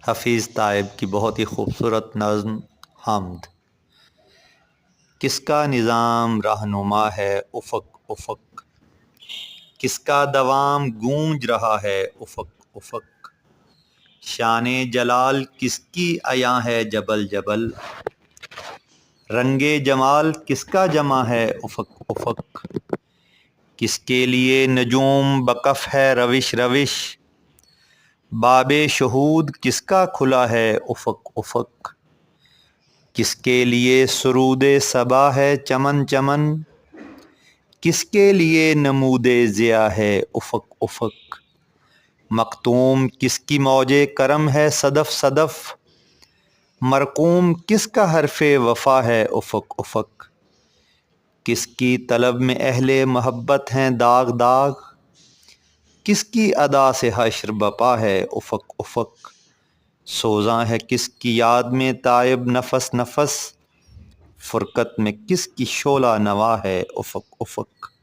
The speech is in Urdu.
حفیظ تائب کی بہت ہی خوبصورت نظم حمد۔ کس کا نظام رہنما ہے افق افق، کس کا دوام گونج رہا ہے افق افق، شان جلال کس کی عیاں ہے جبل جبل، رنگ جمال کس کا جمع ہے افق افق، کس کے لیے نجوم بکف ہے روش روش، باب شہود کس کا کھلا ہے افق افق، کس کے لیے سرود صبا ہے چمن چمن، کس کے لیے نمود ضیاء ہے افق افق، مختوم کس کی موج کرم ہے صدف صدف، مرقوم کس کا حرف وفا ہے افق افق، کس کی طلب میں اہل محبت ہیں داغ داغ، کس کی ادا سے حشر بپا ہے افق افق، سوزاں ہے کس کی یاد میں تائب نفس نفس، فرقت میں کس کی شعلہ نوا ہے افق افق۔